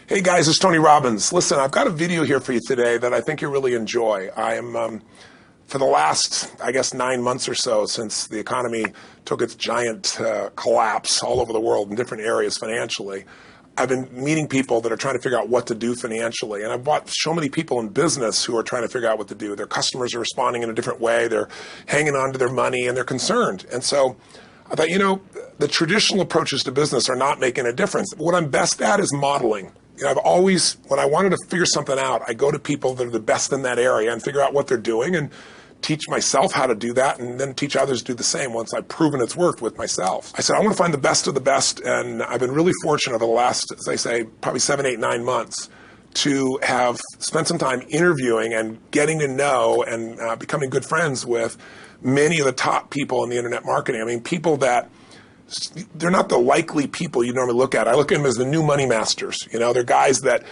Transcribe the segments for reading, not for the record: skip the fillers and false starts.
Hey guys, it's Tony Robbins. Listen, I've got a video here for you today that I think you'll really enjoy. I am, for the last, I guess, 9 months or so since the economy took its giant collapse all over the world in different areas financially, I've been meeting people that are trying to figure out what to do financially. And I've brought so many people in business who are trying to figure out what to do. Their customers are responding in a different way. They're hanging on to their money and they're concerned. And so I thought, the traditional approaches to business are not making a difference. What I'm best at is modeling. I've always, when I wanted to figure something out, I go to people that are the best in that area and figure out what they're doing and teach myself how to do that and then teach others to do the same once I've proven it's worked with myself. I said, I want to find the best of the best, and I've been really fortunate over the last, as I say, probably 7, 8, 9 months to have spent some time interviewing and getting to know and becoming good friends with many of the top people in the internet marketing. I mean, people that they're not the likely people you normally look at. I look at them as the new money masters. They're guys that,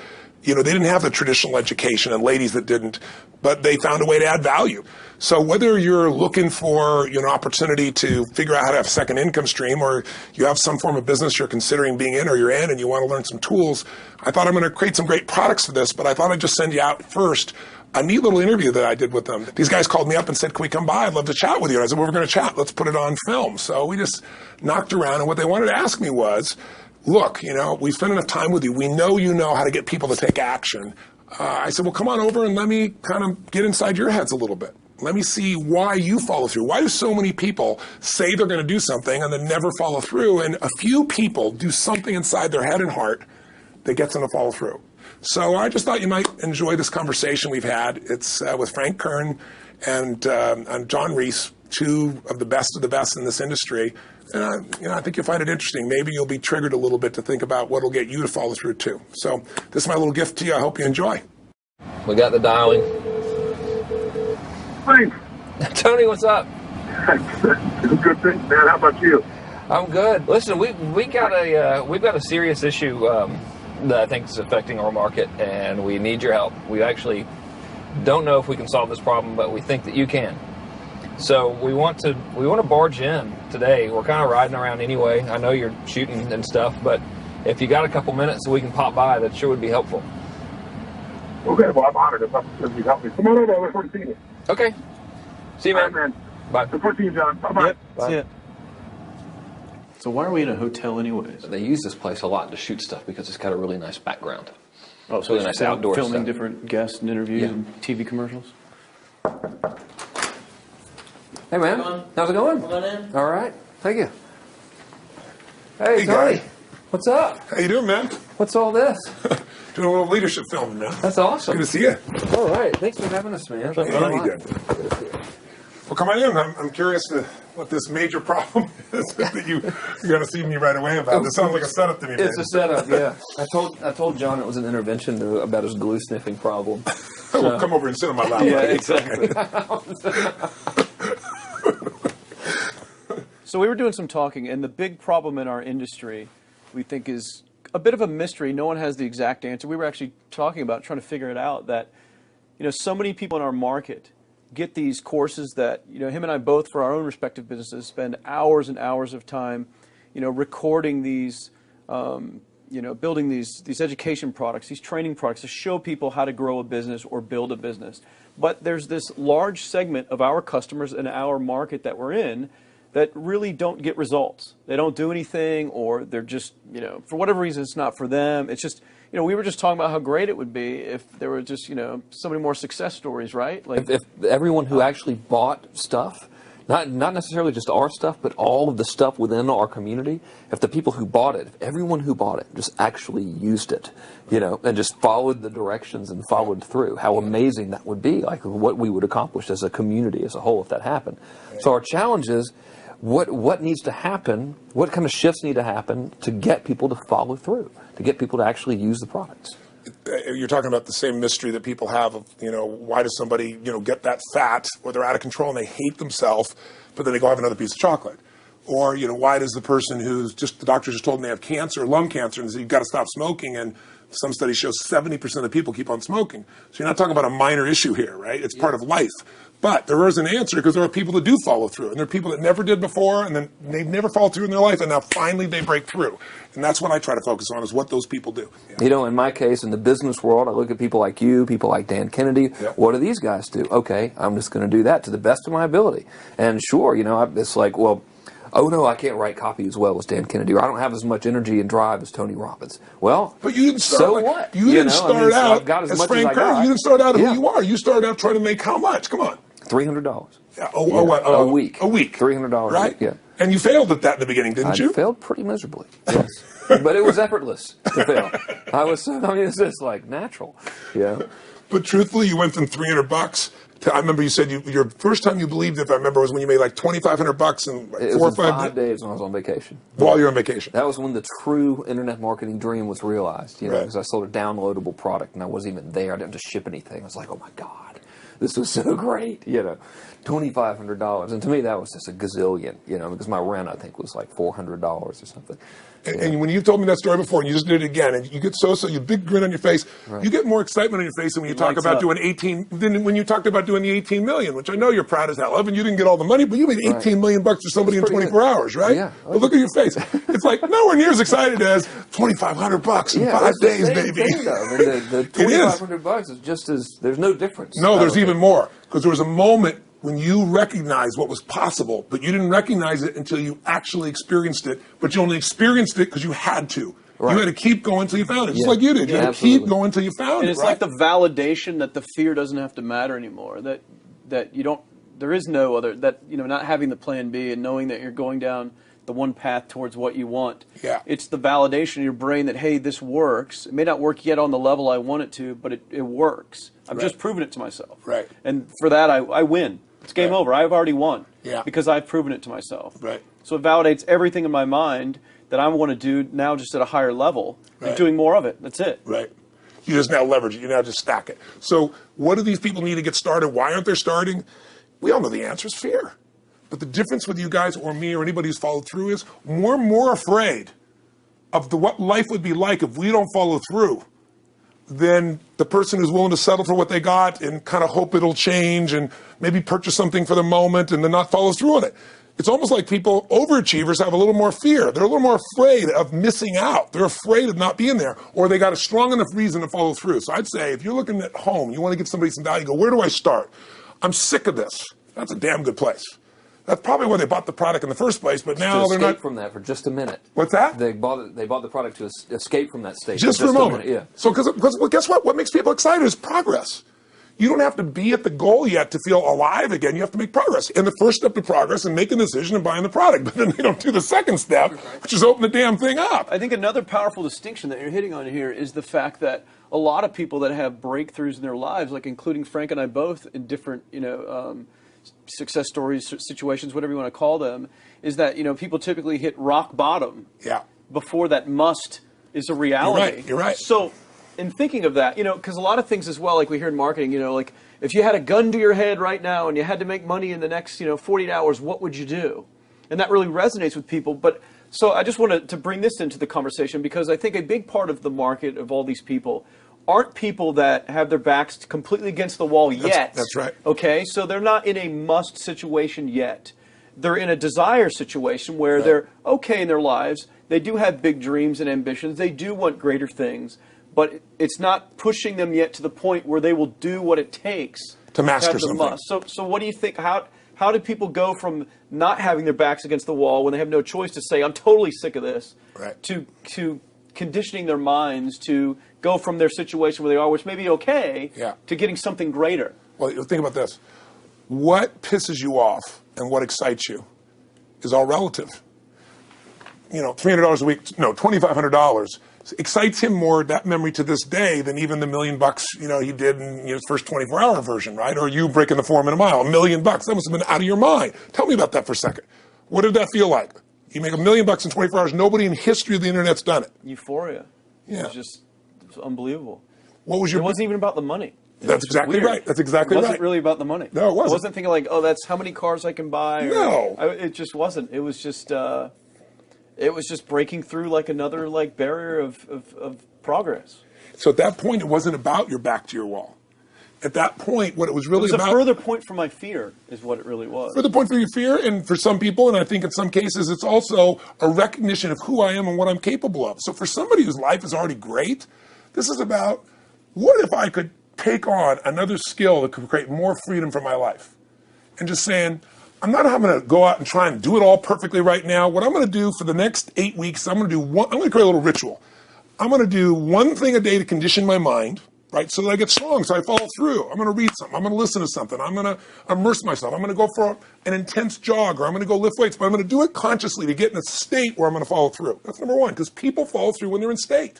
they didn't have the traditional education and ladies that didn't, but they found a way to add value. So whether you're looking for an opportunity to figure out how to have a second income stream, or you have some form of business you're considering being in or you're in and you want to learn some tools, I thought I'm going to create some great products for this, but I thought I'd just send you out first a neat little interview that I did with them. These guys called me up and said, can we come by? I'd love to chat with you. And I said, well, we're going to chat. Let's put it on film. So we just knocked around, and what they wanted to ask me was, look, we spent enough time with you. We know you know how to get people to take action. I said, well, come on over and let me kind of get inside your heads a little bit. Let me see why you follow through. Why do so many people say they're going to do something and then never follow through? And a few people do something inside their head and heart that gets them to follow through. So I just thought you might enjoy this conversation we've had. It's with Frank Kern and John Reese, two of the best in this industry. And I think you'll find it interesting. Maybe you'll be triggered a little bit to think about what will get you to follow through too. So this is my little gift to you. I hope you enjoy. We got the dialing. Thanks. Tony, what's up? Good thing, man. How about you? I'm good. Listen, we've got a serious issue that I think is affecting our market, and we need your help. We actually don't know if we can solve this problem, but we think that you can. So we want to barge in today. We're kind of riding around anyway. I know you're shooting and stuff, but if you got a couple minutes so we can pop by, that sure would be helpful. Okay, well, I'm honored if you help me. Come on over. I look forward to seeing you. Okay. See you, man. All right, man. Bye. Look forward to seeing you, John. Bye-bye. Yep, that's it. So why are we in a hotel anyways? They use this place a lot to shoot stuff because it's got a really nice background. Oh, so really nice outdoor filming stuff. Different guests and interviews and TV commercials? Hey, man. How's it going? Come on in. All right. Thank you. Hey, Tony. Guy. What's up? How you doing, man? What's all this? Doing a little leadership filming, man. That's awesome. Good to see you. All right. Thanks for having us, man. Yeah, you did. Well, come on in. I'm curious to what this major problem is that you're going to see me right away about. This sounds like a setup to me, man. It's a setup, yeah. I told John it was an intervention about his glue sniffing problem. Well, come over and sit on my lap. Yeah, exactly. So we were doing some talking, and the big problem in our industry, we think, is a bit of a mystery. No one has the exact answer. We were actually talking about trying to figure it out, that so many people in our market get these courses that him and I both, for our own respective businesses, spend hours and hours of time recording these building these education products, these training products to show people how to grow a business or build a business. But there's this large segment of our customers in our market that we're in that really don't get results. They don't do anything, or they're just, for whatever reason, it's not for them. It's just, we were just talking about how great it would be if there were just, so many more success stories, right? Like if everyone who actually bought stuff, not necessarily just our stuff, but all of the stuff within our community, if the people who bought it, if everyone who bought it just actually used it, and just followed the directions and followed through, how amazing that would be, like what we would accomplish as a community as a whole if that happened. So our challenge is, what needs to happen, what kind of shifts need to happen to get people to follow through, to get people to actually use the products? You're talking about the same mystery that people have of, why does somebody, get that fat, or they're out of control and they hate themselves, but then they go have another piece of chocolate? Or, why does the person who's the doctors just told them they have cancer, lung cancer, and said, you've got to stop smoking, and Some studies show 70% of people keep on smoking. So you're not talking about a minor issue here, right? It's part of life. But there is an answer because there are people that do follow through. And there are people that never did before, and then they never follow through in their life, and now finally they break through. And that's what I try to focus on, is what those people do. Yeah. You know, in my case, in the business world, I look at people like you, people like Dan Kennedy. Yeah. What do these guys do? Okay, I'm just going to do that to the best of my ability. And sure, you know, it's like, well, oh no, I can't write copy as well as Dan Kennedy, or I don't have as much energy and drive as Tony Robbins. Well, but you didn't start. So like, what? You didn't start out got as Frank Kern. You didn't start out who you are. You started out trying to make how much? Come on. $300. Yeah. A week. A week. $300. Right. A week, yeah. And you failed at that in the beginning, didn't you? I failed pretty miserably. Yes. But it was effortless to fail. I mean, it's just like natural. Yeah. But truthfully, you went from $300 to, I remember you said your first time you believed, if I remember, was when you made like $2,500 in like 4 or 5 days when I was on vacation. While you're on vacation. That was when the true internet marketing dream was realized, you know, because I sold a downloadable product and I wasn't even there. I didn't have to ship anything. I was like, oh my God, this was so great, you know, $2,500. And to me, that was just a gazillion, you know, because my rent, I think, was like $400 or something. And when you told me that story before, and you just did it again, and you get you big grin on your face. Right. You get more excitement on your face than when you talk about doing 18. Than when you talked about doing the 18 million, which I know you're proud as hell of, and you didn't get all the money, but you made 18 million bucks for somebody in 24 hours, right? Yeah. But look at your face. It's like nowhere near as excited as $2,500 in 5 days, baby. The $2,500 is just as there's no difference. No, there's even more, because there was a moment when you recognized what was possible, but you didn't recognize it until you actually experienced it, but you only experienced it because you had to. Right. You had to keep going until you found it, just like you did. You had to keep going until you found it. And it's like the validation that the fear doesn't have to matter anymore, that you don't, there is no other, that, you know, not having the plan B and knowing that you're going down the one path towards what you want. Yeah. It's the validation in your brain that, hey, this works. It may not work yet on the level I want it to, but it works. I've just proven it to myself. Right. And for that, I win. It's game over. I've already won. Yeah. Because I've proven it to myself. Right. So it validates everything in my mind that I want to do now, just at a higher level, and doing more of it. That's it. Right. You just now leverage it. You now just stack it. So what do these people need to get started? Why aren't they starting? We all know the answer is fear. But the difference with you guys or me or anybody who's followed through is we're more afraid of what life would be like if we don't follow through than the person who's willing to settle for what they got and kind of hope it'll change and maybe purchase something for the moment and then not follow through on it. It's almost like people, overachievers, have a little more fear. They're a little more afraid of missing out. They're afraid of not being there, or they got a strong enough reason to follow through. So I'd say if you're looking at home, you want to give somebody some value, go, where do I start? I'm sick of this. That's a damn good place. That's probably why they bought the product in the first place, but now they're not. Escape from that for just a minute. What's that? They bought the product to escape from that state. Just for a moment. Yeah. So, because well, guess what? What makes people excited is progress. You don't have to be at the goal yet to feel alive again. You have to make progress. And the first step to progress is making a decision and buying the product. But then they don't do the second step, which is open the damn thing up. I think another powerful distinction that you're hitting on here is the fact that a lot of people that have breakthroughs in their lives, like including Frank and I both in different, success stories, situations, whatever you want to call them, is that, people typically hit rock bottom before that must is a reality. You're right. So in thinking of that, because a lot of things as well, like we hear in marketing, like if you had a gun to your head right now and you had to make money in the next, 48 hours, what would you do? And that really resonates with people. But so I just wanted to bring this into the conversation because I think a big part of the market of all these people aren't people that have their backs completely against the wall yet. That's right. Okay, so they're not in a must situation yet. They're in a desire situation where they're okay in their lives. They do have big dreams and ambitions. They do want greater things, but it's not pushing them yet to the point where they will do what it takes to master have the something. Must. So what do you think? How do people go from not having their backs against the wall when they have no choice to say, I'm totally sick of this, to conditioning their minds to go from their situation where they are, which may be okay, to getting something greater? Well, think about this. What pisses you off and what excites you is all relative. $300 a week, no, $2,500 excites him more, that memory to this day, than even the $1 million he did in his first 24-hour version, right? Or you breaking the 4 minute mile, $1 million. That must have been out of your mind. Tell me about that for a second. What did that feel like? You make $1 million in 24 hours. Nobody in history of the internet's done it. Euphoria. Yeah. It was unbelievable. What was your? It wasn't even about the money. That's exactly right. That's exactly right. It wasn't really about the money. No, it wasn't. I wasn't thinking like, oh, that's how many cars I can buy. No. It just wasn't. It was just breaking through like another barrier of progress. So at that point, it wasn't about your back to your wall. At that point, what it was really about... It was a further point for my fear, is what it really was. Further point for your fear, and for some people, and I think in some cases, it's also a recognition of who I am and what I'm capable of. So for somebody whose life is already great, this is about, what if I could take on another skill that could create more freedom for my life? And just saying, I'm not going to go out and try and do it all perfectly right now. What I'm going to do for the next 8 weeks, I'm going to create a little ritual. I'm going to do one thing a day to condition my mind, right, so that I get strong, so I follow through. I'm going to read something. I'm going to listen to something. I'm going to immerse myself. I'm going to go for an intense jog, or I'm going to go lift weights, but I'm going to do it consciously to get in a state where I'm going to follow through. That's number one, because people follow through when they're in state.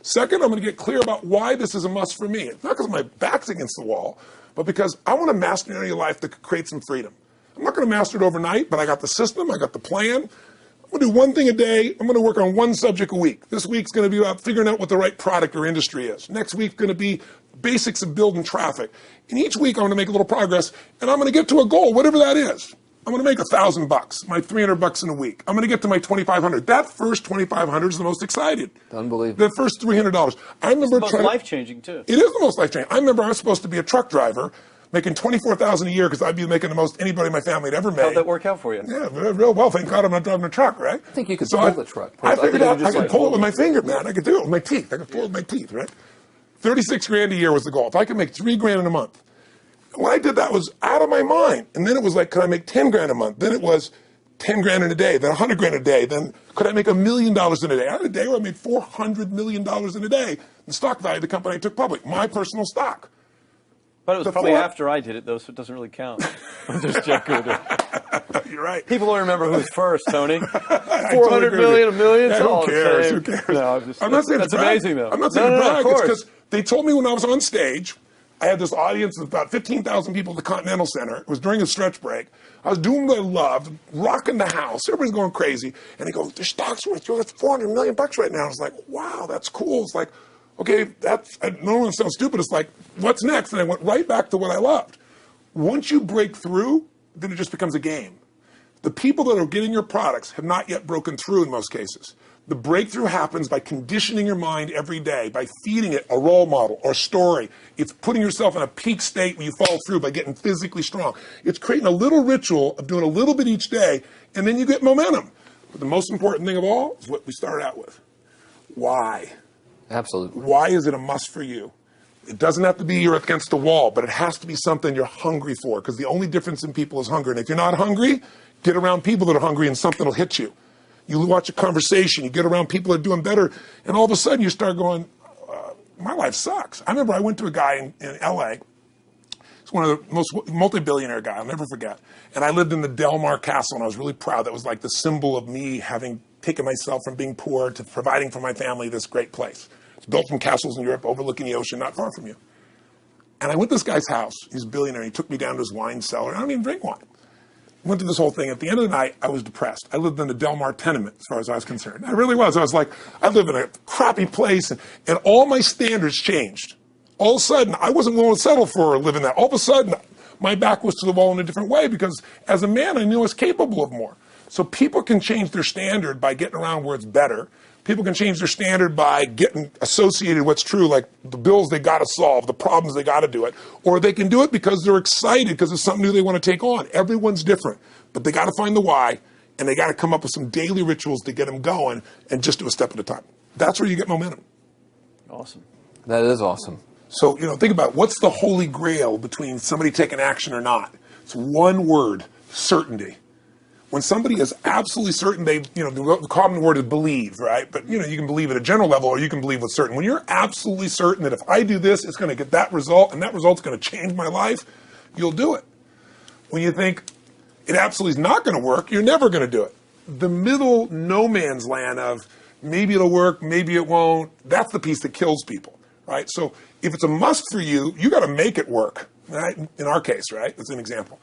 Second, I'm going to get clear about why this is a must for me. It's not because my back's against the wall, but because I want to master an area of life that could create some freedom. I'm not going to master it overnight, but I got the system, I got the plan. I'm going to do one thing a day. I'm going to work on one subject a week. This week's going to be about figuring out what the right product or industry is. Next week's going to be basics of building traffic. And each week I'm going to make a little progress, and I'm going to get to a goal, whatever that is. I'm going to make $1,000, my $300 in a week. I'm going to get to my $2,500. That first $2,500 is the most excited. Unbelievable. The first $300. I remember It's the most life-changing, too. It is the most life-changing. I remember I was supposed to be a truck driver, making $24,000 a year because I'd be making the most anybody in my family had ever made. How'd that work out for you? Yeah, real well. Thank God I'm not driving a truck, right? I think you could pull the truck. I figured out I could pull it with my finger, man. I could do it with my teeth. I could pull it with my teeth, right? 36 grand a year was the goal. If I could make 3 grand in a month. When I did that, I was out of my mind. And then it was like, could I make 10 grand a month? Then it was 10 grand in a day, then 100 grand a day. Then could I make $1 million in a day? I had a day where I made $400 million in a day. The stock value of the company I took public, my personal stock. But it was probably after I did it, though, so it doesn't really count. I'm just joking. You're right. People don't remember who's first, Tony. 400 million, $1 million, it's all the same. Who cares? No, I'm not saying that's to brag. amazing, though. I'm not saying to brag. Of It's course. because they told me when I was on stage, I had this audience of about 15,000 people at the Continental Center. It was during a stretch break. I was doing what I loved, rocking the house. Everybody's going crazy. And they go, their stock's worth $400 million right now. I was like, wow, that's cool. It's like, okay, that's, I don't want to sound stupid. It's like, what's next? And I went right back to what I loved. Once you break through, then it just becomes a game. The people that are getting your products have not yet broken through in most cases. The breakthrough happens by conditioning your mind every day, by feeding it a role model or story. It's putting yourself in a peak state where you follow through by getting physically strong. It's creating a little ritual of doing a little bit each day, and then you get momentum. But the most important thing of all is what we started out with. Why? Absolutely. Why is it a must for you? It doesn't have to be you're against the wall, but it has to be something you're hungry for, because the only difference in people is hunger. And if you're not hungry, get around people that are hungry and something will hit you. You watch a conversation, you get around people that are doing better, and all of a sudden you start going, my life sucks. I remember I went to a guy in L.A., he's one of the most multi-billionaire guy, I'll never forget. And I lived in the Del Mar Castle, and I was really proud. That was like the symbol of me having taken myself from being poor to providing for my family this great place. It's built from castles in Europe overlooking the ocean, not far from you. And I went to this guy's house. He's a billionaire. He took me down to his wine cellar. I don't even drink wine. Went to this whole thing. At the end of the night, I was depressed. I lived in the Del Mar tenement, as far as I was concerned. I really was. I was like, I live in a crappy place, and all my standards changed. All of a sudden, I wasn't willing to settle for living that. All of a sudden, my back was to the wall in a different way, because as a man, I knew I was capable of more. So people can change their standard by getting around where it's better. People can change their standard by getting associated with what's true, like the bills they got to solve, the problems they got to do it. Or they can do it because they're excited because it's something new they want to take on. Everyone's different, but they got to find the why, and they got to come up with some daily rituals to get them going, and just do a step at a time. That's where you get momentum. Awesome. That is awesome. So, think about what's the holy grail between somebody taking action or not. It's one word: certainty. When somebody is absolutely certain, the common word is believe, right? But, you can believe at a general level, or you can believe with certain. When you're absolutely certain that if I do this, it's going to get that result, and that result's going to change my life, you'll do it. When you think it absolutely is not going to work, you're never going to do it. The middle no man's land of maybe it'll work, maybe it won't, that's the piece that kills people, right? So if it's a must for you, you got to make it work, right? In our case, right? That's an example.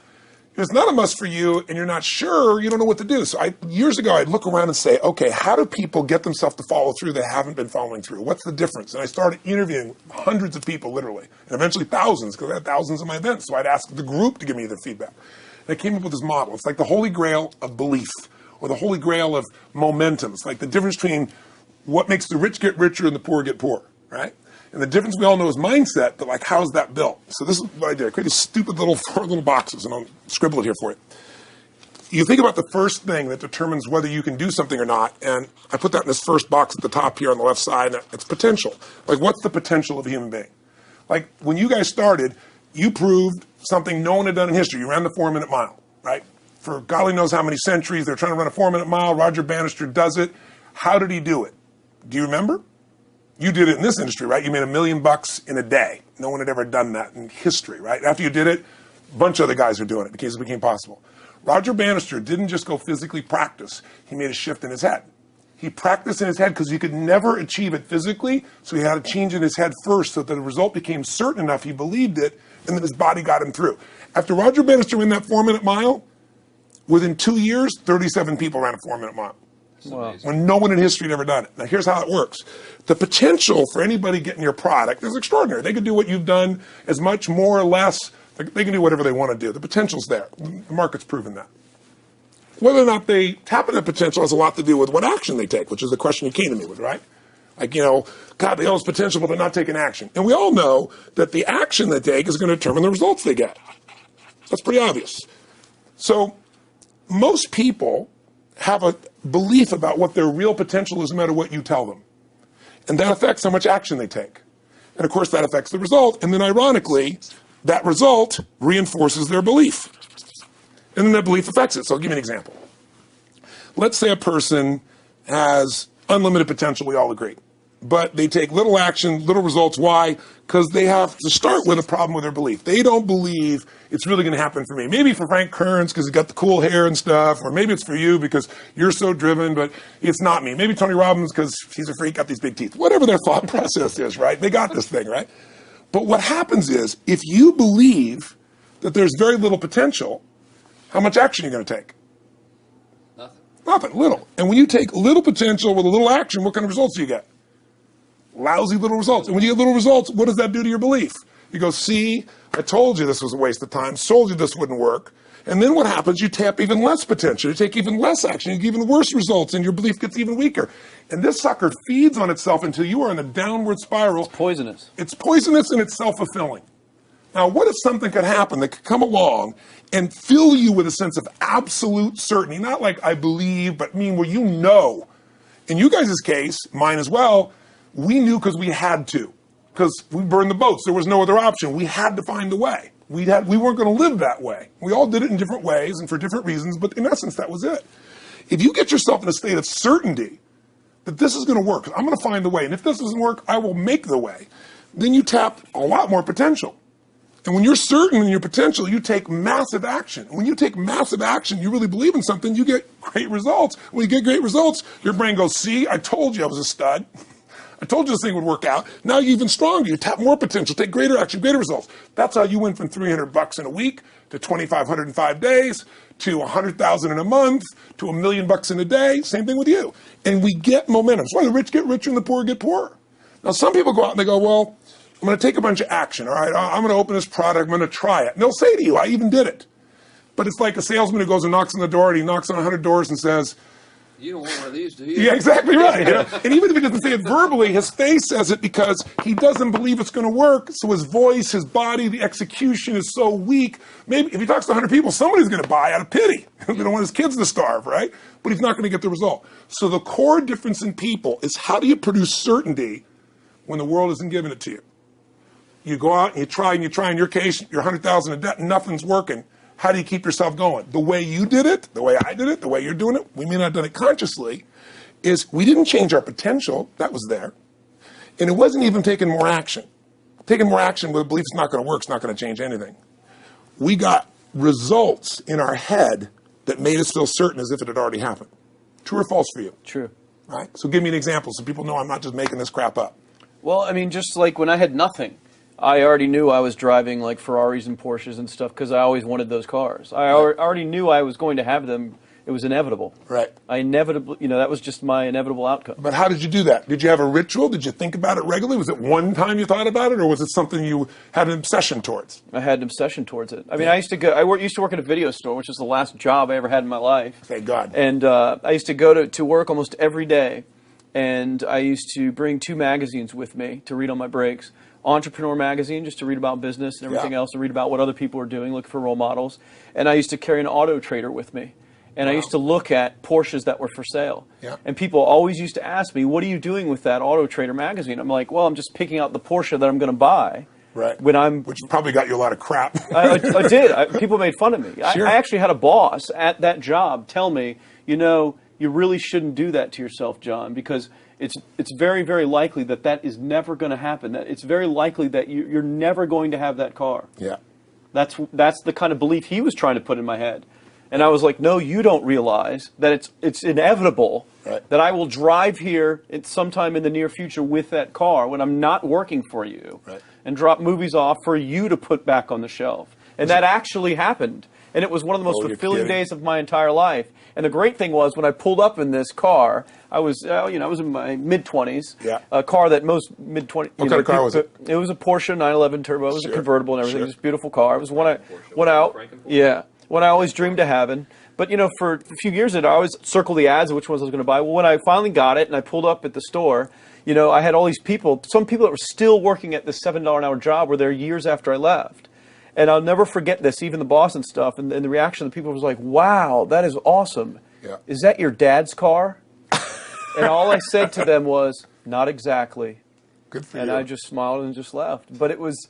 If it's not a must for you and you're not sure, you don't know what to do. So years ago, I'd look around and say, okay, how do people get themselves to follow through that haven't been following through? What's the difference? And I started interviewing hundreds of people, literally, and eventually thousands, because I had thousands of my events. So I'd ask the group to give me their feedback. And I came up with this model. It's like the holy grail of belief, or the holy grail of momentum. It's like the difference between what makes the rich get richer and the poor get poorer, right? And the difference we all know is mindset, but like, how's that built? So this is what I did. I created stupid little 4 little boxes, and I'll scribble it here for you. You think about the first thing that determines whether you can do something or not, and I put that in this first box at the top here on the left side, and it's potential. Like, what's the potential of a human being? Like, when you guys started, you proved something no one had done in history. You ran the 4-minute mile, right? For golly knows how many centuries, they're trying to run a 4-minute mile. Roger Bannister does it. How did he do it? Do you remember? You did it in this industry, right? You made $1 million in a day. No one had ever done that in history, right? After you did it, a bunch of other guys are doing it because it became possible. Roger Bannister didn't just go physically practice. He made a shift in his head. He practiced in his head because he could never achieve it physically, so he had to change in his head first so that the result became certain enough he believed it, and then his body got him through. After Roger Bannister ran that 4-minute mile, within 2 years, 37 people ran a 4-minute mile. Wow. When no one in history had ever done it. Now, here's how it works. The potential for anybody getting your product is extraordinary. They could do what you've done as much, more or less. They can do whatever they want to do. The potential's there. The market's proven that. Whether or not they tap into potential has a lot to do with what action they take, which is the question you came to me with, right? Like, you know, God, they all have potential, but they're not taking action. And we all know that the action they take is going to determine the results they get. That's pretty obvious. So most people have a belief about what their real potential is no matter what you tell them. And that affects how much action they take. And of course, that affects the result. And then ironically, that result reinforces their belief. And then that belief affects it. So I'll give you an example. Let's say a person has unlimited potential, we all agree. But they take little action, little results. Why? Because they have to start with a problem with their belief. They don't believe it's really going to happen for me. Maybe for Frank Kern's because he's got the cool hair and stuff, or maybe it's for you because you're so driven, but it's not me. Maybe Tony Robbins because he's a freak, got these big teeth. Whatever their thought process is, right? They got this thing, right? But what happens is, if you believe that there's very little potential, how much action are you going to take? Nothing, little. And when you take little potential with a little action, what kind of results do you get? Lousy little results. And when you get little results, what does that do to your belief? You go, see, I told you this was a waste of time, told you this wouldn't work. And then what happens? You tap even less potential. You take even less action. You get even worse results, and your belief gets even weaker. And this sucker feeds on itself until you are in a downward spiral. It's poisonous. It's poisonous and it's self-fulfilling. Now, what if something could happen that could come along and fill you with a sense of absolute certainty? Not like I believe, but mean where you know. In you guys' case, mine as well, we knew because we had to. Because we burned the boats. There was no other option. We had to find a way. We weren't going to live that way. We all did it in different ways and for different reasons, but in essence, that was it. If you get yourself in a state of certainty that this is going to work, I'm going to find the way, and if this doesn't work, I will make the way, then you tap a lot more potential. And when you're certain in your potential, you take massive action. When you take massive action, you really believe in something, you get great results. When you get great results, your brain goes, see, I told you I was a stud. I told you this thing would work out. Now you're even stronger. You tap more potential, take greater action, greater results. That's how you went from $300 in a week to $2,500 in 5 days to $100,000 in a month to $1 million in a day. Same thing with you. And we get momentum. That's why the rich get richer and the poor get poorer. Now some people go out and they go, well, I'm going to take a bunch of action. All right, I'm going to open this product. I'm going to try it. And they'll say to you, I even did it. But it's like a salesman who goes and knocks on the door, and he knocks on 100 doors and says, you don't want one of these, do you? Yeah, exactly right. And even if he doesn't say it verbally, his face says it because he doesn't believe it's going to work. So his voice, his body, the execution is so weak. Maybe if he talks to 100 people, somebody's going to buy out of pity. They don't want his kids to starve, right? But he's not going to get the result. So the core difference in people is how do you produce certainty when the world isn't giving it to you? You go out and you try. In your case, you're $100,000 in debt and nothing's working. How do you keep yourself going? The way you did it, the way I did it, the way you're doing it, we may not have done it consciously, is we didn't change our potential. That was there. And it wasn't even taking more action. Taking more action with a belief it's not going to work, it's not going to change anything. We got results in our head that made us feel certain as if it had already happened. True or false for you? True. Right? So give me an example so people know I'm not just making this crap up. Well, I mean, just like when I had nothing, I already knew I was driving like Ferraris and Porsches and stuff because I always wanted those cars. I already knew I was going to have them. It was inevitable. Right. That was just my inevitable outcome. But how did you do that? Did you have a ritual? Did you think about it regularly? Was it one time you thought about it, or was it something you had an obsession towards? I had an obsession towards it. I mean, I used to work at a video store, which is the last job I ever had in my life. Thank God. And I used to go to work almost every day. and I used to bring 2 magazines with me to read on my breaks. Entrepreneur magazine, just to read about business and everything else, to read about what other people are doing, look for role models. And I used to carry an Auto Trader with me. And I used to look at Porsches that were for sale. Yeah. And people always used to ask me, what are you doing with that Auto Trader magazine? I'm like, well, I'm just picking out the Porsche that I'm going to buy. Right. Which probably got you a lot of crap. I did. People made fun of me. Sure. I actually had a boss at that job tell me, you really shouldn't do that to yourself, John, because it's very, very likely that is never going to happen. That it's very likely that you're never going to have that car. Yeah. That's the kind of belief he was trying to put in my head. And I was like, no, you don't realize that it's inevitable that I will drive here sometime in the near future with that car when I'm not working for you and drop movies off for you to put back on the shelf. And that actually happened. And it was one of the most fulfilling days of my entire life. And the great thing was when I pulled up in this car, I was in my mid-20s. Yeah. A car that most mid-20s. What kind of car was it? It was a Porsche 911 Turbo. It was a convertible and everything. It was a beautiful car. It was one I always dreamed of having. But, for a few years, I always circled the ads of which ones I was going to buy. Well, when I finally got it and I pulled up at the store, I had all these people, some people that were still working at this $7 an hour job were there years after I left. And I'll never forget this, even the boss and stuff, and the reaction of the people was like, wow, that is awesome. Yeah. Is that your dad's car? And all I said to them was, not exactly. Good for you. And I just smiled and just left. But it was,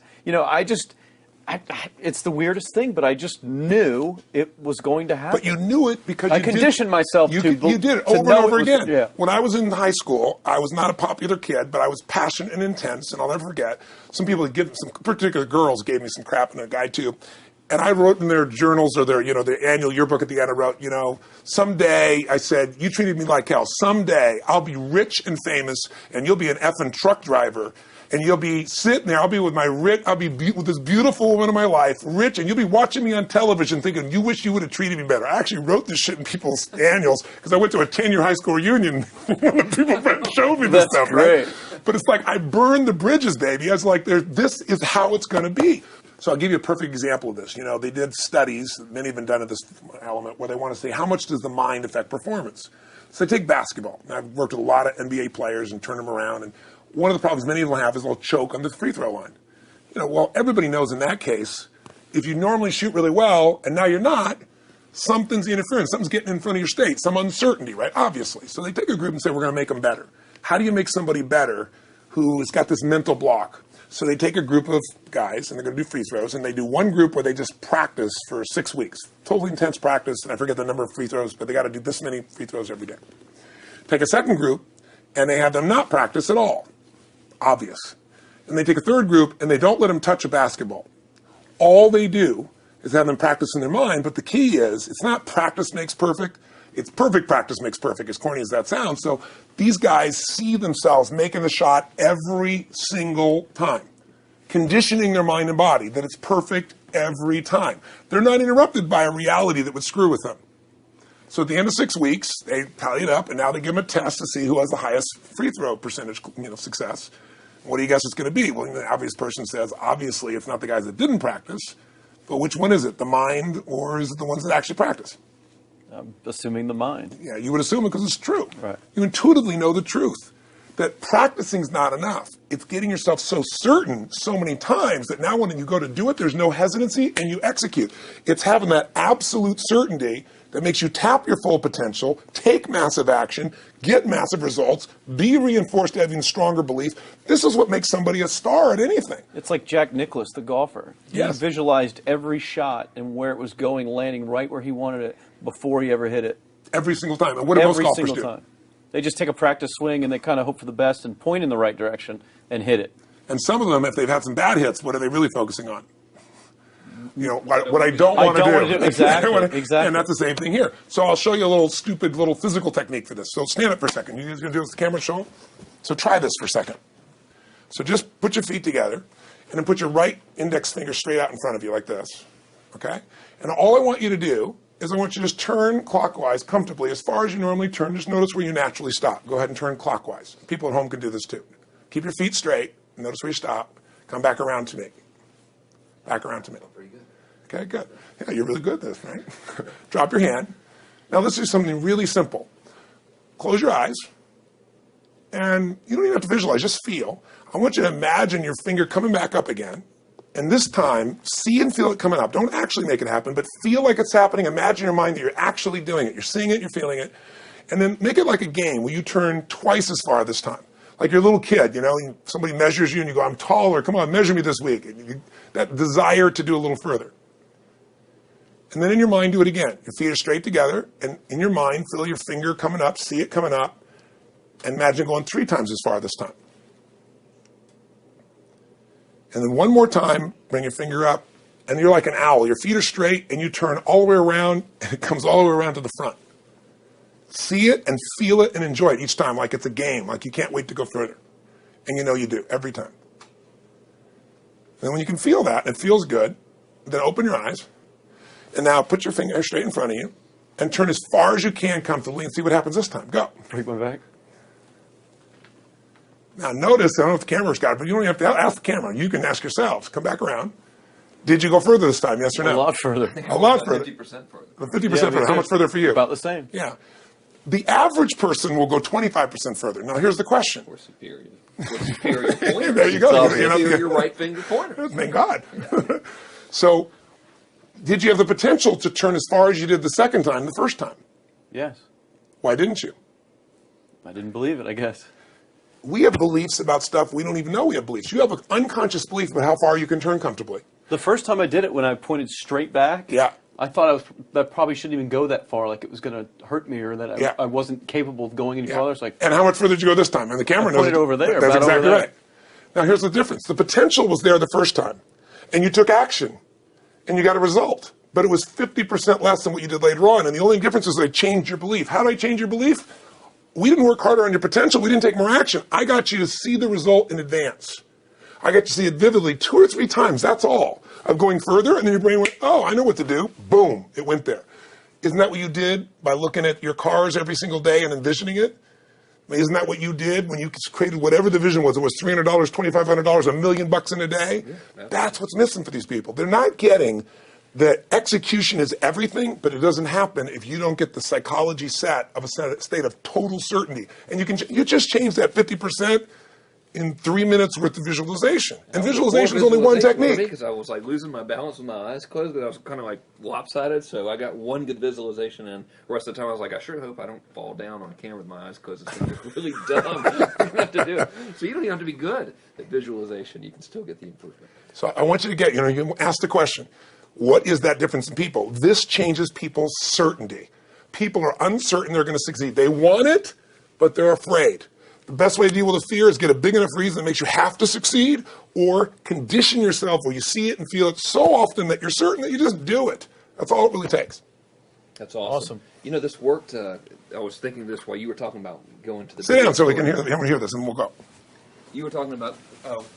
it's the weirdest thing, but I just knew it was going to happen. But you knew it because I conditioned myself to you did it to over know and over it was- again. yeah. When I was in high school, I was not a popular kid, but I was passionate and intense, and I'll never forget. Some particular girls gave me some crap, and a guy too. And I wrote in their journals or their annual yearbook at the end, I wrote, someday, I said, you treated me like hell. Someday I'll be rich and famous, and you'll be an effing truck driver. And you'll be sitting there. I'll be with with this beautiful woman of my life, rich, and you'll be watching me on television thinking, you wish you would have treated me better. I actually wrote this shit in people's annuals because I went to a 10-year high school reunion. One of the people showed me this stuff, great. right? But it's like I burned the bridges, baby. I was like, this is how it's going to be. So I'll give you a perfect example of this. They did studies, many have been done at this element, where they want to say, how much does the mind affect performance? So take basketball. I've worked with a lot of NBA players and turned them around, and one of the problems many of them have is they'll choke on the free throw line. Well, everybody knows in that case, if you normally shoot really well and now you're not, something's interfering. Something's getting in front of your state, some uncertainty, right? Obviously. So they take a group and say, we're going to make them better. How do you make somebody better who's got this mental block? So they take a group of guys and they're going to do free throws, and they do one group where they just practice for 6 weeks. Totally intense practice, and I forget the number of free throws, but they got to do this many free throws every day. Take a second group, and they have them not practice at all. Obvious. And they take a third group and they don't let them touch a basketball. All they do is have them practice in their mind, but the key is it's not practice makes perfect, it's perfect practice makes perfect, as corny as that sounds. So these guys see themselves making the shot every single time, conditioning their mind and body that it's perfect every time. They're not interrupted by a reality that would screw with them. So at the end of 6 weeks, they tally it up, and now they give them a test to see who has the highest free throw percentage, success. What do you guess it's going to be? Well, the obvious person says, obviously, it's not the guys that didn't practice, but which one is it, the mind, or is it the ones that actually practice? I'm assuming the mind. Yeah, you would assume it because it's true. Right. You intuitively know the truth, that practicing's not enough. It's getting yourself so certain so many times that now when you go to do it, there's no hesitancy, and you execute. It's having that absolute certainty that makes you tap your full potential, take massive action, get massive results, be reinforced having stronger belief. This is what makes somebody a star at anything. It's like Jack Nicklaus, the golfer. Yes. He visualized every shot and where it was going, landing right where he wanted it before he ever hit it. Every single time. And what do most Every golfers single do? time. They just take a practice swing and they kind of hope for the best and point in the right direction and hit it. And some of them, if they've had some bad hits, what are they really focusing on? What I don't want to do. Exactly. Exactly. And that's the same thing here. So I'll show you a little stupid little physical technique for this. So stand up for a second. You guys going to do this? The camera show them? So try this for a second. So just put your feet together and then put your right index finger straight out in front of you like this. Okay? And all I want you to do is I want you to just turn clockwise comfortably as far as you normally turn. Just notice where you naturally stop. Go ahead and turn clockwise. People at home can do this too. Keep your feet straight. Notice where you stop. Come back around to me. Back around to me. Pretty good. Okay, good. Yeah, you're really good at this, right? Drop your hand. Now let's do something really simple. Close your eyes And you don't even have to visualize, just feel. I want you to imagine your finger coming back up again. And this time, see and feel it coming up. Don't actually make it happen, but feel like it's happening. Imagine in your mind that you're actually doing it. You're seeing it, you're feeling it. And then make it like a game where you turn twice as far this time. Like you're a little kid, you know, somebody measures you and you go, I'm taller, come on, measure me this week. And that desire to do a little further. And then in your mind, do it again. Your feet are straight together, and in your mind, feel your finger coming up, see it coming up, and imagine going 3 times as far this time. And then one more time, bring your finger up, and you're like an owl. Your feet are straight, and you turn all the way around, and it comes all the way around to the front. See it and feel it and enjoy it each time, like it's a game, like you can't wait to go further. And you know you do, every time. And when you can feel that, and it feels good, then open your eyes, and now put your finger straight in front of you, and turn as far as you can comfortably, and see what happens this time. Go. Take one back. Now notice, I don't know if the camera's got it, but you don't even have to ask the camera. You can ask yourselves. Come back around. Did you go further this time, yes or no? A lot further. A lot further. 50% further. 50% further. How much further for you? About the same. Yeah. The average person will go 25% further. Now here's the question. We're superior. We're superior pointer. There you go. Your right finger pointer. Thank God. So, did you have the potential to turn as far as you did the second time, the first time? Yes. Why didn't you? I didn't believe it, I guess. We have beliefs about stuff we don't even know we have beliefs. You have an unconscious belief about how far you can turn comfortably. The first time I did it, when I pointed straight back, Yeah. I thought that probably shouldn't even go that far, like it was going to hurt me, or that I wasn't capable of going any farther. It's like, and how much further did you go this time? And the camera knows pointed over there. That's about exactly over there. right. Now here's the difference. The potential was there the first time, and you took action, and you got a result. But it was 50% less than what you did later on. And the only difference is I changed your belief. How did I change your belief? We didn't work harder on your potential. We didn't take more action. I got you to see the result in advance. I got you to see it vividly 2 or 3 times. That's all. Of going further, and then your brain went, oh, I know what to do. Boom, it went there. Isn't that what you did by looking at your cars every single day and envisioning it? I mean, isn't that what you did when you created whatever the vision was? It was $300, $2,500, $1 million in a day? Yeah, that's what's missing for these people. They're not getting that execution is everything, but it doesn't happen if you don't get the psychology set of a state of total certainty. And you just change that 50% in 3 minutes worth of visualization. And visualization is only one technique. Because I was like losing my balance with my eyes closed, but I was kind of like lopsided. So I got one good visualization in. The rest of the time I was like, I sure hope I don't fall down on camera with my eyes closed. It's going to look really dumb. I don't have to do it. So you don't even have to be good at visualization. You can still get the improvement. So I want you to get, you ask the question, what is that difference in people? This changes people's certainty. People are uncertain they're going to succeed. They want it, but they're afraid. The best way to deal with a fear is get a big enough reason that makes you have to succeed, or condition yourself where you see it and feel it so often that you're certain that you just do it. That's all it really takes. That's awesome. You know, this worked. I was thinking of this while you were talking about going to the Sit down so we can hear this, and we'll go. You were talking about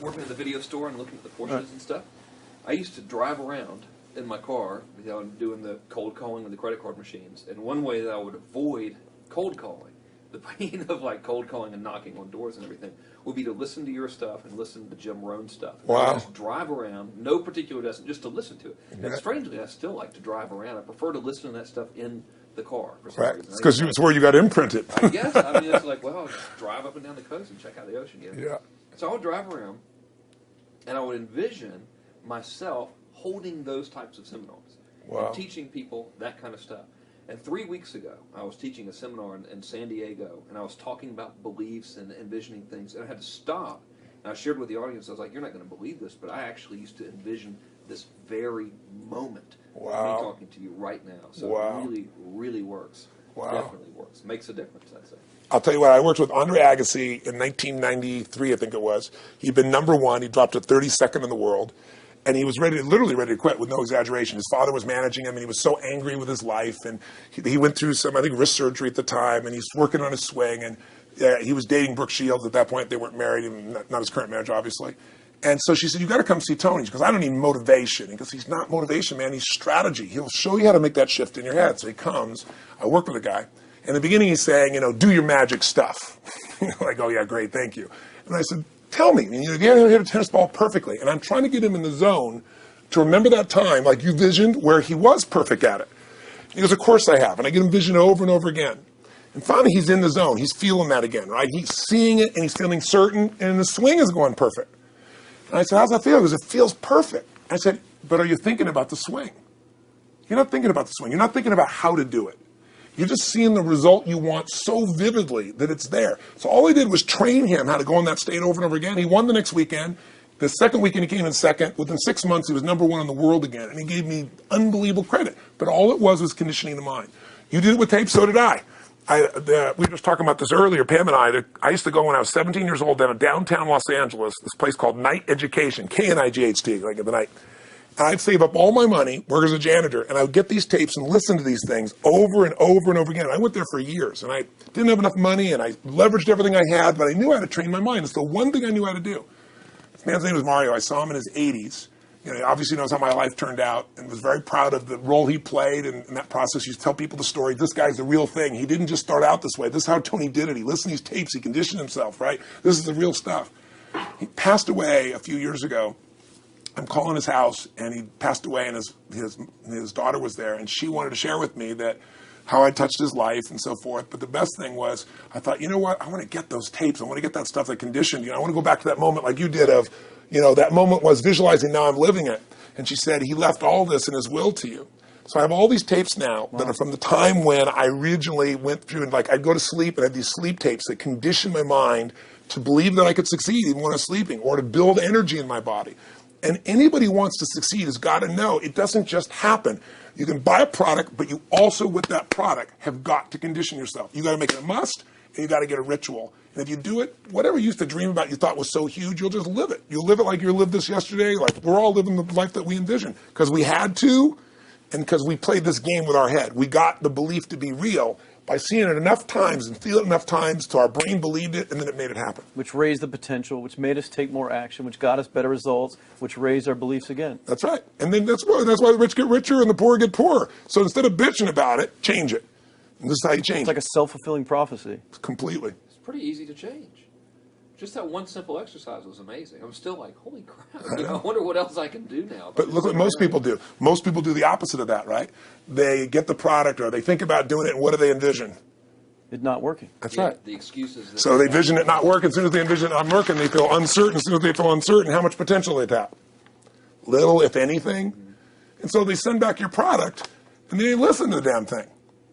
working in the video store and looking at the Porsches and stuff. I used to drive around in my car, doing the cold calling with the credit card machines. And one way that I would avoid cold calling, the pain of like cold calling and knocking on doors and everything, would be to listen to your stuff and listen to Jim Rohn's stuff. And wow. Just drive around, no particular destination, just to listen to it. And strangely, I still like to drive around. I prefer to listen to that stuff in the car. For some reason. Because it's where you got imprinted. I guess. I mean, it's like, well, I'll just drive up and down the coast and check out the ocean. Yeah. So I would drive around, and I would envision myself holding those types of seminars, and teaching people that kind of stuff. And 3 weeks ago, I was teaching a seminar in San Diego, and I was talking about beliefs and envisioning things, and I had to stop. And I shared with the audience, I was like, you're not going to believe this, but I actually used to envision this very moment of me talking to you right now. So it really, really works. Definitely works. Makes a difference, I'd say. I'll tell you what, I worked with Andre Agassi in 1993, I think it was. He'd been #1. He dropped to 32nd in the world. And he was literally ready to quit with no exaggeration. His father was managing him, and he was so angry with his life. And he went through some, I think, wrist surgery at the time, and he's working on his swing. And he was dating Brooke Shields at that point. They weren't married, not his current marriage, obviously. And so she said, you got to come see Tony. She goes, I don't need motivation. He goes, he's not motivation, man. He's strategy. He'll show you how to make that shift in your head. So he comes. I work with a guy. In the beginning, he's saying, do your magic stuff. Like, oh, yeah, great, thank you. And I said, tell me. You hit a tennis ball perfectly. And I'm trying to get him in the zone to remember that time, like you visioned, where he was perfect at it. He goes, of course I have. And I get him vision over and over again. And finally, he's in the zone. He's feeling that again, right? He's seeing it, and he's feeling certain, and the swing is going perfect. And I said, how's that feel? He goes, it feels perfect. I said, but are you thinking about the swing? You're not thinking about the swing. You're not thinking about how to do it. You're just seeing the result you want so vividly that it's there. So all I did was train him how to go in that state over and over again. He won the next weekend. The second weekend he came in second. Within 6 months, he was #1 in the world again. And he gave me unbelievable credit. But all it was conditioning the mind. You did it with tape, so did I. We were just talking about this earlier, Pam and I used to go when I was 17 years old down in downtown Los Angeles, this place called Night Education, Knight, like in the night. And I'd save up all my money, work as a janitor, and I would get these tapes and listen to these things over and over and over again. I went there for years, and I didn't have enough money, and I leveraged everything I had, but I knew how to train my mind. It's the one thing I knew how to do. This man's name was Mario. I saw him in his 80s. You know, he obviously knows how my life turned out and was very proud of the role he played in that process. He used to tell people the story. This guy's the real thing. He didn't just start out this way. This is how Tony did it. He listened to these tapes. He conditioned himself, right? This is the real stuff. He passed away a few years ago. I'm calling his house, and he passed away, and his daughter was there, and she wanted to share with me that how I touched his life and so forth. But the best thing was, I thought, you know what? I want to get those tapes. I want to get that stuff that conditioned. You know, I want to go back to that moment like you did of, you know, that moment was visualizing, now I'm living it. And she said, he left all this in his will to you. So I have all these tapes now that are from the time when I originally went through, and like I'd go to sleep and I had these sleep tapes that conditioned my mind to believe that I could succeed even when I was sleeping, or to build energy in my body. And anybody who wants to succeed has got to know it doesn't just happen. You can buy a product, but you also, with that product, have got to condition yourself. You got to make it a must, and you got to get a ritual. And if you do it, whatever you used to dream about you thought was so huge, you'll just live it. You'll live it like you lived this yesterday. Like we're all living the life that we envision because we had to, and because we played this game with our head. We got the belief to be real by seeing it enough times and feeling it enough times till our brain believed it, and then it made it happen. Which raised the potential, which made us take more action, which got us better results, which raised our beliefs again. That's right. And then that's why the rich get richer and the poor get poorer. So instead of bitching about it, change it. And this is how you change It's like a self-fulfilling prophecy. Completely. It's pretty easy to change. Just that one simple exercise was amazing. I'm still like, holy crap! You know, I wonder what else I can do now. But look what most people do. Most people do the opposite of that, right? They get the product or they think about doing it, and what do they envision? It not working. That's right. The excuses. So they vision it not working. As soon as they envision it not working, they feel uncertain. As soon as they feel uncertain, how much potential they tap? Little, if anything. And so they send back your product, and they listen to the damn thing.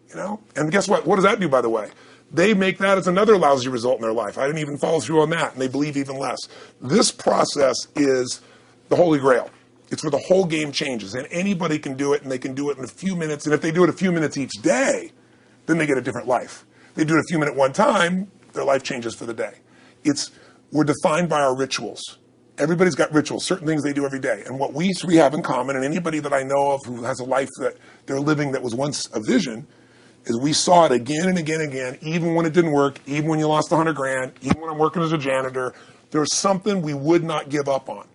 You know? And guess what? What does that do, by the way? They make that as another lousy result in their life. I didn't even follow through on that, and they believe even less. This process is the Holy Grail. It's where the whole game changes, and anybody can do it, and they can do it in a few minutes. And if they do it a few minutes each day, then they get a different life. They do it a few minutes one time, their life changes for the day. We're defined by our rituals. Everybody's got rituals, certain things they do every day. And what we three have in common, and anybody that I know of who has a life that they're living that was once a vision, is we saw it again and again and again, even when it didn't work, even when you lost 100 grand, even when I'm working as a janitor, there's something we would not give up on.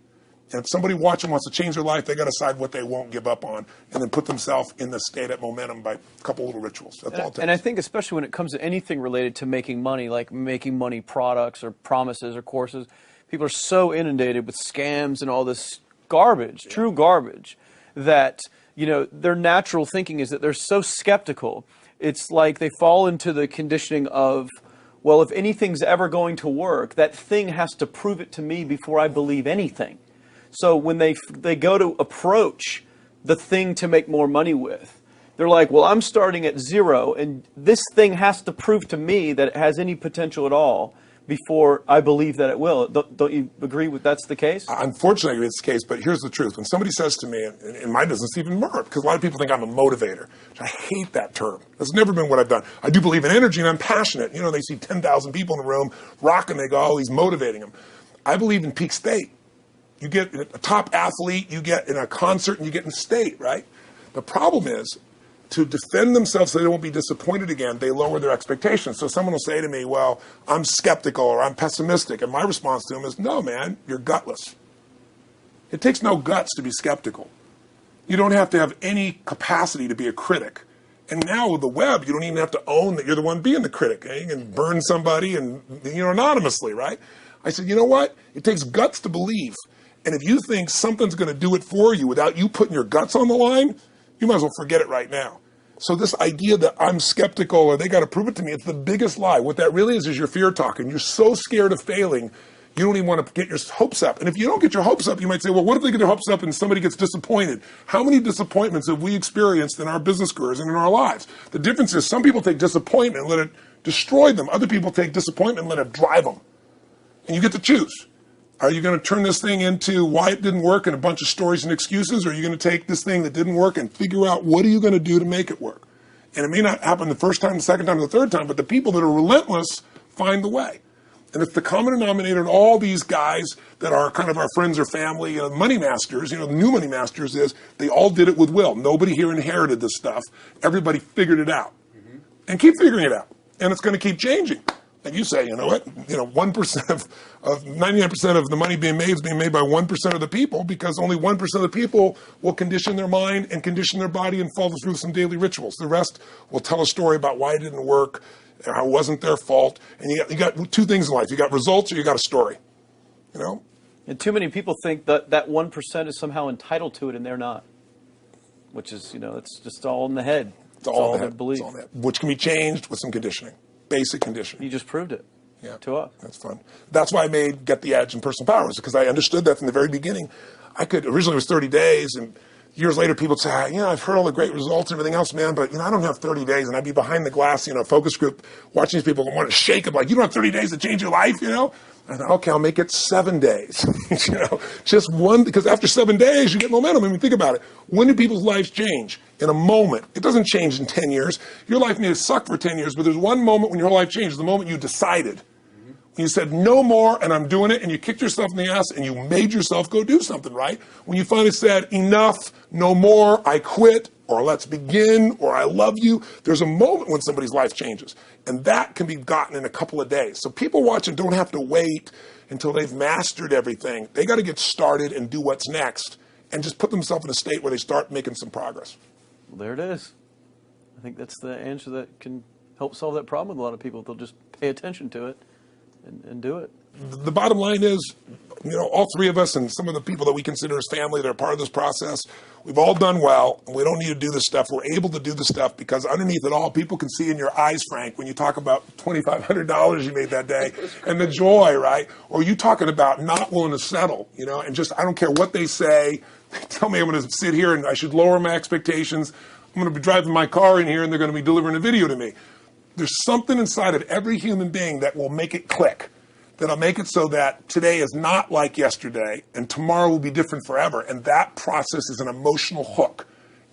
And if somebody watching wants to change their life, they got to decide what they won't give up on and then put themselves in the state at momentum by a couple little rituals. That's all it takes. And I think especially when it comes to anything related to making money, like making money products or promises or courses, people are so inundated with scams and all this garbage, true garbage, that, you know, their natural thinking is that they're so skeptical. It's like they fall into the conditioning of, well, if anything's ever going to work, that thing has to prove it to me before I believe anything. So when they go to approach the thing to make more money with, they're like, well, I'm starting at zero, and this thing has to prove to me that it has any potential at all before I believe that it will. Don't you agree with that's the case? Unfortunately, it's the case, but here's the truth. When somebody says to me, in my business, even more, because a lot of people think I'm a motivator. I hate that term. That's never been what I've done. I do believe in energy, and I'm passionate. You know, they see 10,000 people in the room rocking, they go, oh, he's motivating them. I believe in peak state. You get a top athlete, you get in a concert, and you get in state, right? The problem is, to defend themselves so they won't be disappointed again, they lower their expectations. So someone will say to me, well, I'm skeptical or I'm pessimistic. And my response to them is, no, man, you're gutless. It takes no guts to be skeptical. You don't have to have any capacity to be a critic. And now with the web, you don't even have to own that you're the one being the critic. You can burn somebody and, you know, anonymously, right? I said, you know what? It takes guts to believe. And if you think something's going to do it for you without you putting your guts on the line, you might as well forget it right now. So this idea that I'm skeptical or they got to prove it to me, it's the biggest lie. What that really is your fear talking. You're so scared of failing, you don't even want to get your hopes up. And if you don't get your hopes up, you might say, well, what if they get their hopes up and somebody gets disappointed? How many disappointments have we experienced in our business careers and in our lives? The difference is some people take disappointment and let it destroy them. Other people take disappointment and let it drive them. And you get to choose. Are you going to turn this thing into why it didn't work and a bunch of stories and excuses? Or are you going to take this thing that didn't work and figure out what are you going to do to make it work? And it may not happen the first time, the second time, the third time, but the people that are relentless find the way. And it's the common denominator in all these guys that are kind of our friends or family, money masters, the new money masters is they all did it with will. Nobody here inherited this stuff. Everybody figured it out. And keep figuring it out. And it's going to keep changing. And you say, you know what, 1% of 99% of the money being made is being made by 1% of the people because only 1% of the people will condition their mind and condition their body and follow through some daily rituals. The rest will tell a story about why it didn't work, how it wasn't their fault. And you got two things in life. You got results or you got a story, And too many people think that 1% is somehow entitled to it and they're not, which is, it's just all in the head. It's all in their belief. It's all in the head, which can be changed with some conditioning. Basic conditioning. You just proved it to us. That's fun. That's why I made Get the Edge and Personal Powers, because I understood that from the very beginning. Originally it was 30 days, and years later people would say, I've heard all the great results and everything else, man, but, I don't have 30 days, and I'd be behind the glass, focus group, watching these people want to shake them, like, you don't have 30 days to change your life, I thought, okay, I'll make it 7 days, just one, because after 7 days, you get momentum. I mean, think about it. When do people's lives change? In a moment. It doesn't change in 10 years. Your life may suck for 10 years, but there's one moment when your whole life changes, the moment you decided. When you said, no more, and I'm doing it, and you kicked yourself in the ass, and you made yourself go do something, right? When you finally said, enough, no more, I quit, or let's begin, or I love you, there's a moment when somebody's life changes. And that can be gotten in a couple of days. So people watching don't have to wait until they've mastered everything. They got to get started and do what's next, and just put themselves in a state where they start making some progress. Well, there it is. I think that's the answer that can help solve that problem with a lot of people. They'll just pay attention to it and do it. The bottom line is, all three of us and some of the people that we consider as family that are part of this process, we've all done well, and we don't need to do this stuff. We're able to do this stuff because underneath it all, people can see in your eyes, Frank, when you talk about $2,500 you made that day and the joy, right? Or you talking about not willing to settle, and just, I don't care what they say. They tell me I'm going to sit here and I should lower my expectations. I'm going to be driving my car in here and they're going to be delivering a video to me. There's something inside of every human being that will make it click. That'll make it so that today is not like yesterday and tomorrow will be different forever. And that process is an emotional hook.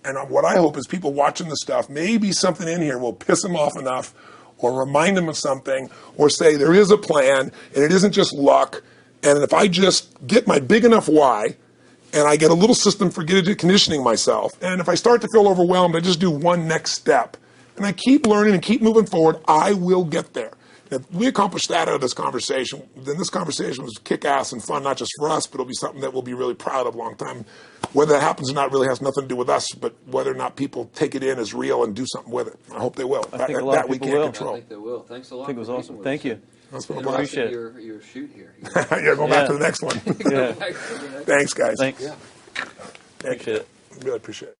And what I hope is people watching this stuff, maybe something in here will piss them off enough or remind them of something or say there is a plan and it isn't just luck. And if I just get my big enough why and I get a little system for conditioning myself, and if I start to feel overwhelmed, I just do one next step. And I keep learning and keep moving forward, I will get there. If we accomplish that out of this conversation, then this conversation was kick-ass and fun, not just for us, but it'll be something that we'll be really proud of a long time. Whether that happens or not really has nothing to do with us, but whether or not people take it in as real and do something with it. I hope they will. I think a lot of people will. I think they will. Thanks a lot. I think it was awesome. Thank you. That's been a I blast. appreciate your shoot here. Yeah, going back to the next one. Yeah. Thanks, guys. Thanks. Yeah. Thank you. Appreciate it. Really appreciate it.